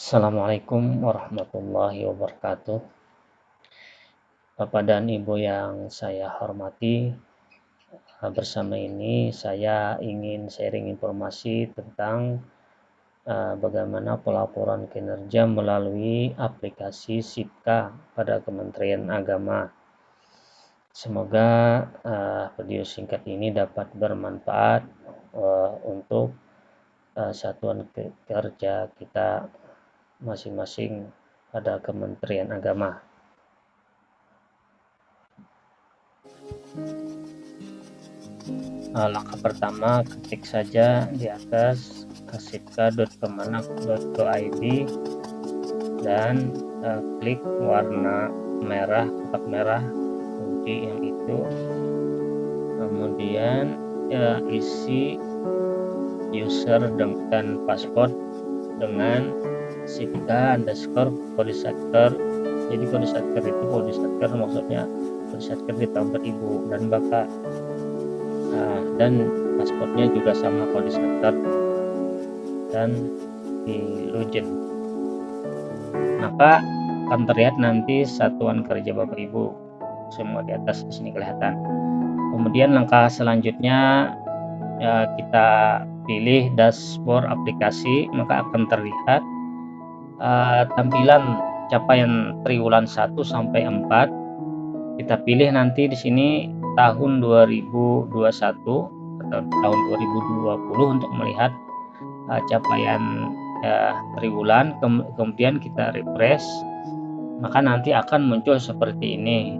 Assalamualaikum warahmatullahi wabarakatuh. Bapak dan Ibu yang saya hormati, bersama ini saya ingin sharing informasi tentang bagaimana pelaporan kinerja melalui aplikasi SIPKA pada Kementerian Agama. Semoga video singkat ini dapat bermanfaat untuk satuan kerja kita masing-masing pada Kementerian Agama. Langkah pertama, ketik saja di atas sipka.kemenak.go.id dan klik warna merah, kotak merah kunci yang itu, kemudian isi user dan password dengan sipka_kodisatker. Jadi kodisatker itu maksudnya kodisatker di tahun 2000 dan Bapak, dan pasportnya juga sama kodisatker dan di login, maka akan terlihat nanti satuan kerja Bapak Ibu semua di atas di sini kelihatan. Kemudian langkah selanjutnya kita pilih dashboard aplikasi, maka akan terlihat tampilan capaian triwulan 1 sampai 4. Kita pilih nanti di sini tahun 2021 atau tahun 2020 untuk melihat capaian triwulan. Kemudian kita refresh, maka nanti akan muncul seperti ini.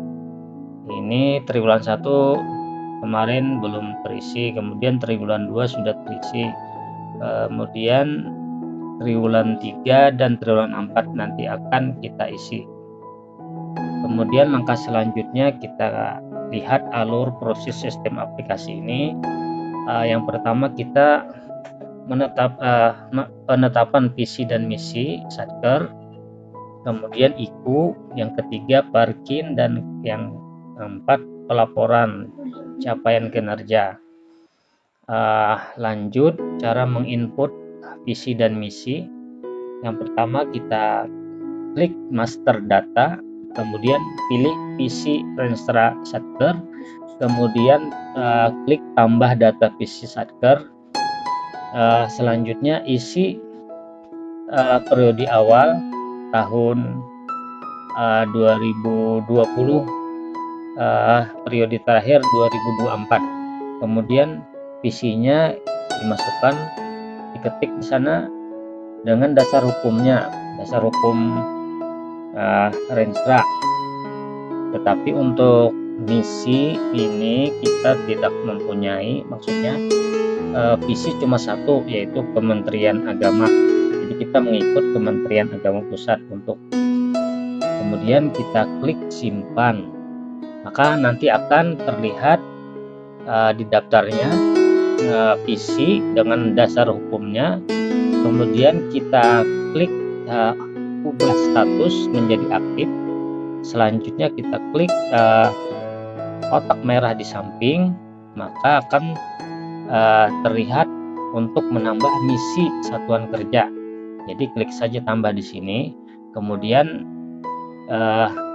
Ini triwulan 1 kemarin belum terisi, kemudian triwulan 2 sudah terisi, kemudian triwulan 3 dan triwulan 4 nanti akan kita isi. Kemudian langkah selanjutnya kita lihat alur proses sistem aplikasi ini. Yang pertama kita penetapan visi dan misi Satker, kemudian IKU, yang ketiga parkin, dan yang keempat pelaporan capaian kinerja. Lanjut cara menginput visi dan misi. Yang pertama kita klik master data, kemudian pilih visi Renstra Satker, kemudian klik tambah data visi Satker. Selanjutnya isi periode awal tahun 2020, periode terakhir 2024. Kemudian visinya dimasukkan, diketik di sana dengan dasar hukumnya, dasar hukum Renstra. Tetapi untuk misi ini kita tidak mempunyai, maksudnya visi cuma satu, yaitu Kementerian Agama. Jadi kita mengikut Kementerian Agama Pusat untuk. Kemudian kita klik simpan, maka nanti akan terlihat di daftarnya visi dengan dasar hukumnya. Kemudian kita klik ubah status menjadi aktif. Selanjutnya kita klik kotak merah di samping, maka akan terlihat untuk menambah misi satuan kerja. Jadi klik saja tambah di sini. Kemudian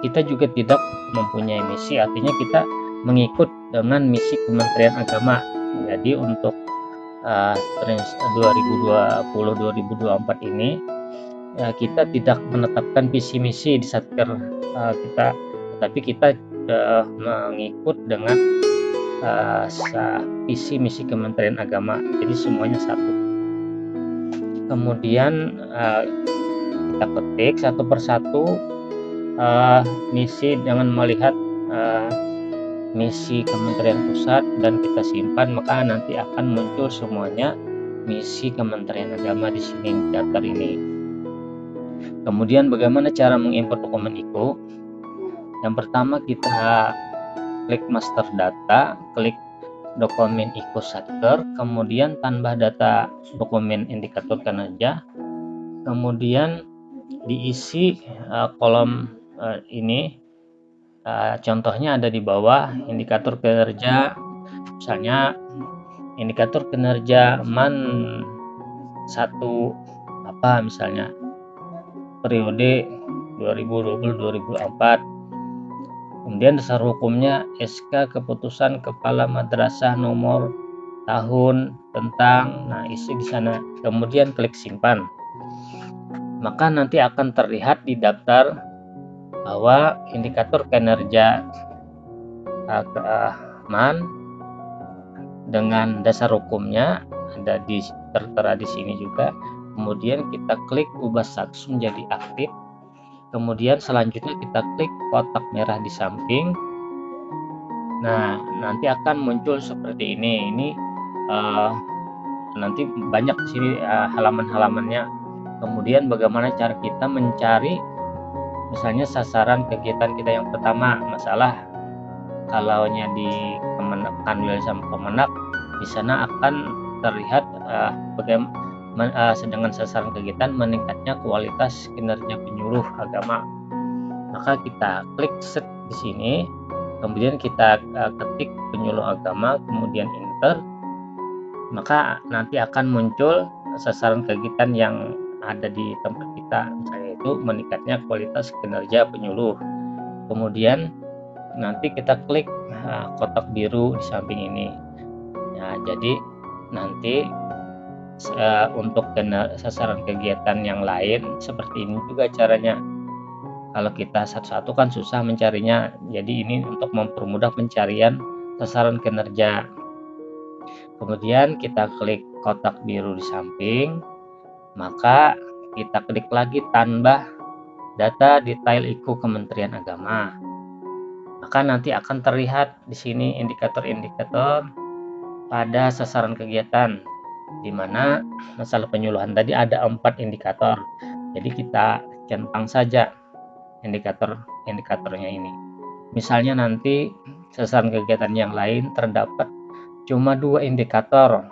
kita juga tidak mempunyai misi, artinya kita mengikut dengan misi Kementerian Agama. Jadi untuk 2020-2024 ini kita tidak menetapkan visi misi di Satker kita, tapi kita mengikut dengan visi misi Kementerian Agama, jadi semuanya satu. Kemudian kita ketik satu persatu misi dengan melihat misi Kementerian Pusat dan kita simpan, maka nanti akan muncul semuanya misi Kementerian Agama di sini di daftar ini. Kemudian bagaimana cara mengimport dokumen IKU? Yang pertama kita klik master data, klik dokumen IKU Satker, kemudian tambah data dokumen indikator kinerja, kemudian diisi kolom ini. Contohnya ada di bawah indikator kinerja, misalnya indikator kinerja MAN 1 apa misalnya. periode 2020-2024. Kemudian dasar hukumnya SK Keputusan Kepala Madrasah nomor tahun tentang, nah isi di sana. Kemudian klik simpan. Maka nanti akan terlihat di daftar bahwa indikator kinerja MAN dengan dasar hukumnya ada tertera di sini juga. Kemudian kita klik ubah status menjadi aktif. Kemudian selanjutnya kita klik kotak merah di samping. Nah, nanti akan muncul seperti ini. Ini nanti banyak di sini halaman-halamannya. Kemudian bagaimana cara kita mencari misalnya sasaran kegiatan kita yang pertama, masalah kalaunya di Kemenak sama Kemenak, di sana akan terlihat bagaimana sedangkan sasaran kegiatan meningkatnya kualitas kinerja penyuluh agama. Maka kita klik set di sini, kemudian kita ketik penyuluh agama, kemudian enter, maka nanti akan muncul sasaran kegiatan yang ada di tempat kita, yaitu meningkatnya kualitas kinerja penyuluh. Kemudian nanti kita klik kotak biru di samping ini. Nah, jadi nanti untuk sasaran kegiatan yang lain seperti ini juga caranya. Kalau kita satu-satu kan susah mencarinya, jadi ini untuk mempermudah pencarian sasaran kinerja. Kemudian kita klik kotak biru di samping, maka kita klik lagi tambah data detail IKU Kementerian Agama. Maka nanti akan terlihat di sini indikator-indikator pada sasaran kegiatan, di mana masalah penyuluhan tadi ada 4 indikator. Jadi kita centang saja indikatornya ini. Misalnya nanti sasaran kegiatan yang lain terdapat cuma 2 indikator,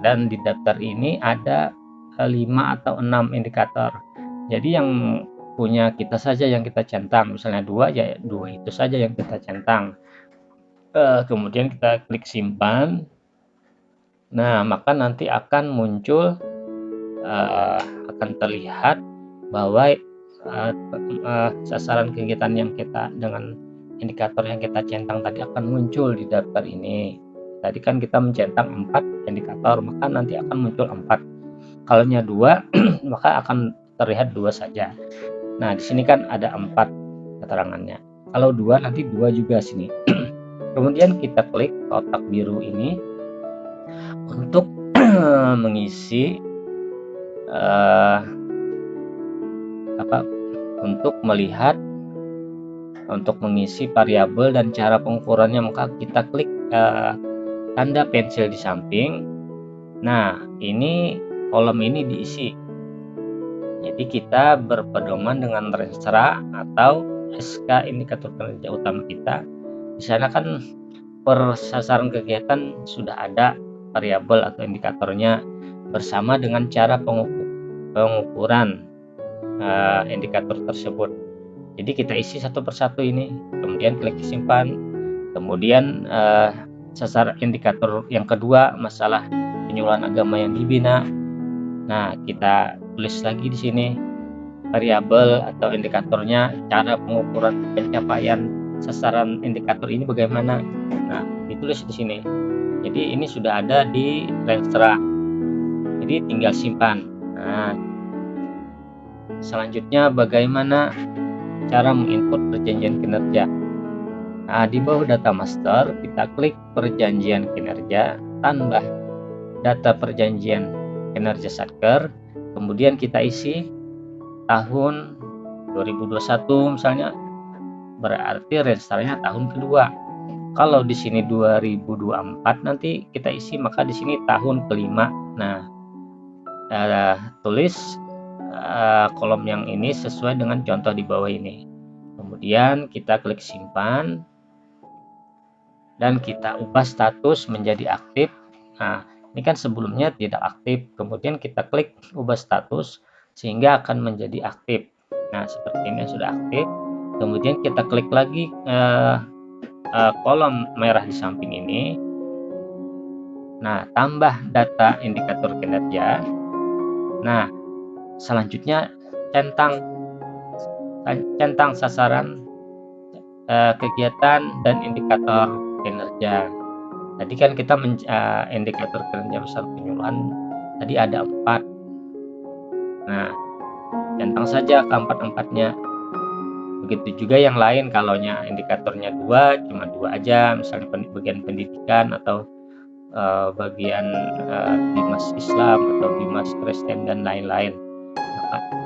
dan di daftar ini ada 5 atau 6 indikator. Jadi yang punya kita saja yang kita centang, misalnya 2, ya 2 itu saja yang kita centang. Kemudian kita klik simpan. Nah, maka nanti akan muncul, akan terlihat bahwa sasaran kegiatan yang kita dengan indikator yang kita centang tadi akan muncul di daftar ini. Tadi kan kita mencentang 4 indikator, maka nanti akan muncul 4. Kalau 2 maka akan terlihat 2 saja. Nah, di sini kan ada 4 keterangannya. Kalau 2 nanti 2 juga sini. Kemudian kita klik kotak biru ini untuk mengisi untuk melihat, untuk mengisi variabel dan cara pengukurannya, maka kita klik tanda pensil di samping. Nah, ini kolom ini diisi. Jadi kita berpedoman dengan Renstra atau SK indikator kinerja utama kita. Di sana kan per sasaran kegiatan sudah ada variabel atau indikatornya bersama dengan cara pengukuran indikator tersebut. Jadi kita isi satu persatu ini, kemudian klik simpan. Kemudian sasaran indikator yang kedua, masalah penyuluhan agama yang dibina. Nah, kita tulis lagi di sini variabel atau indikatornya, cara pengukuran pencapaian sasaran indikator ini bagaimana. Nah, ditulis di sini. Jadi ini sudah ada di Renstra. Jadi tinggal simpan. Nah, selanjutnya bagaimana cara menginput perjanjian kinerja. Nah, di bawah data master kita klik perjanjian kinerja, tambah data perjanjian kinerja Satker, kemudian kita isi tahun 2021 misalnya, berarti Renstra-nya tahun kedua. Kalau di sini 2024 nanti kita isi, maka di sini tahun kelima. Nah, tulis kolom yang ini sesuai dengan contoh di bawah ini. Kemudian kita klik simpan dan kita ubah status menjadi aktif. Nah, ini kan sebelumnya tidak aktif, kemudian kita klik ubah status sehingga akan menjadi aktif. Nah, seperti ini sudah aktif. Kemudian kita klik lagi kolom merah di samping ini. Nah, tambah data indikator kinerja. Nah, selanjutnya centang centang sasaran kegiatan dan indikator kinerja. Tadi kan kita indikator kinerja besar penyuluhan tadi ada 4. Nah, centang saja keempat-empatnya. Begitu juga yang lain, kalaunya indikatornya 2, cuma 2 aja, misalnya bagian pendidikan atau bagian Bimas Islam atau Bimas Kristen dan lain-lain.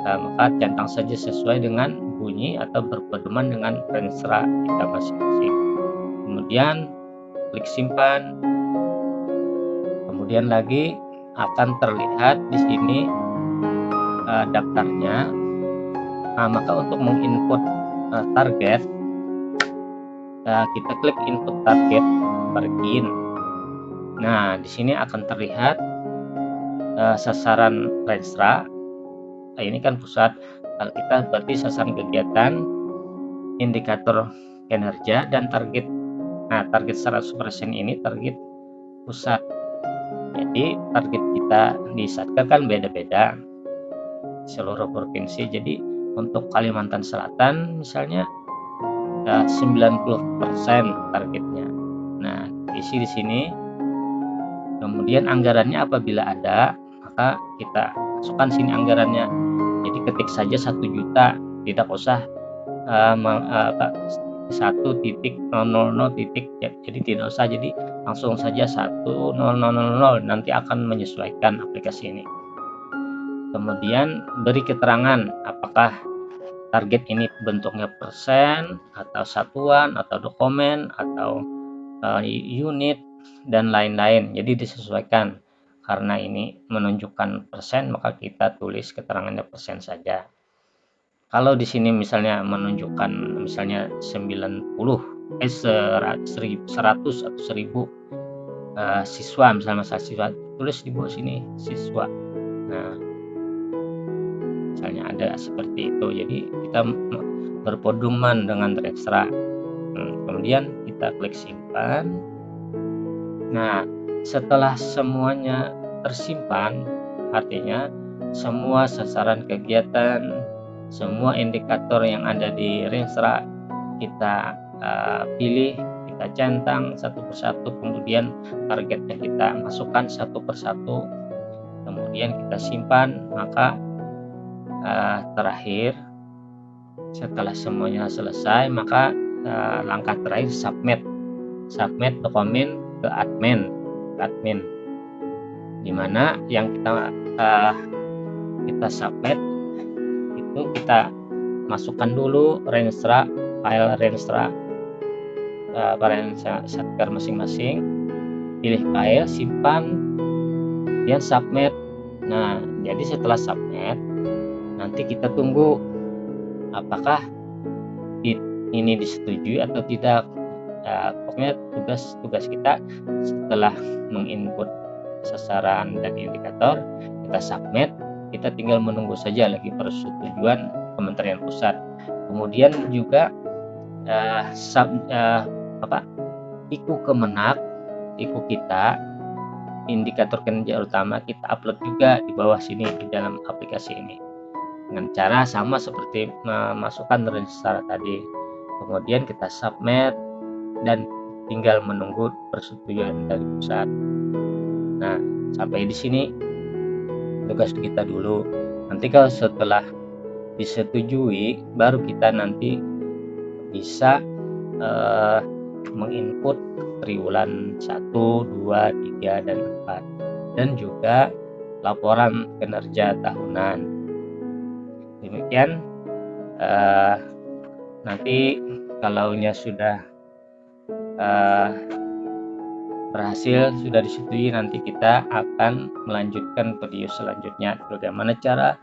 Maka centang saja sesuai dengan bunyi atau berpedoman dengan renstra kita masing-masing. Kemudian klik simpan. Kemudian lagi akan terlihat di sini daftarnya. Nah, maka untuk menginput target, kita klik input target begin. Nah, di sini akan terlihat sasaran renstra. Nah, ini kan pusat. Kalau kita berarti sasaran kegiatan, indikator kinerja, dan target. Nah, target 100% ini target pusat. Jadi target kita di Satker kan beda-beda seluruh provinsi. Jadi untuk Kalimantan Selatan misalnya 90% targetnya. Nah, isi di sini. Kemudian anggarannya apabila ada, maka kita masukkan sini anggarannya. Jadi ketik saja 1 juta, tidak usah 1.000 titik, jadi tidak usah, jadi langsung saja 10000, nanti akan menyesuaikan aplikasi ini. Kemudian beri keterangan apakah target ini bentuknya persen atau satuan atau dokumen atau unit dan lain-lain, jadi disesuaikan. Karena ini menunjukkan persen, maka kita tulis keterangannya persen saja. Kalau di sini misalnya menunjukkan misalnya 100 atau 1000 siswa, misalnya masa siswa, tulis di bawah sini siswa. Nah, misalnya ada seperti itu, jadi kita berpedoman dengan renstra. Kemudian kita klik simpan. Nah, setelah semuanya tersimpan, artinya semua sasaran kegiatan, semua indikator yang ada di renstra kita pilih, kita centang satu persatu, kemudian targetnya kita masukkan satu persatu, kemudian kita simpan. Maka terakhir setelah semuanya selesai, maka langkah terakhir submit dokumen ke admin, dimana yang kita submit itu kita masukkan dulu renstra, file renstra Satker masing-masing, pilih file, simpan, dan submit. Nah, jadi setelah submit, nanti kita tunggu apakah ini disetujui atau tidak. Pokoknya tugas kita setelah menginput sasaran dan indikator, kita submit, kita tinggal menunggu saja lagi persetujuan Kementerian Pusat. Kemudian juga IKU Kemenak, IKU kita, indikator kinerja utama kita upload juga di bawah sini di dalam aplikasi ini dengan cara sama seperti memasukkan renstra tadi. Kemudian kita submit dan tinggal menunggu persetujuan dari pusat. Nah, sampai di sini tugas kita dulu. Nanti kalau setelah disetujui, baru kita nanti bisa menginput triwulan 1, 2, 3, dan 4, dan juga laporan kinerja tahunan. Demikian. Nanti kalaunya sudah berhasil, sudah disetujui, nanti kita akan melanjutkan video selanjutnya bagaimana cara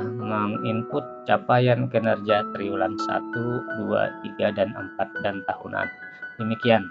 menginput capaian kinerja triwulan 1, 2, 3, dan 4 dan tahunan. Demikian.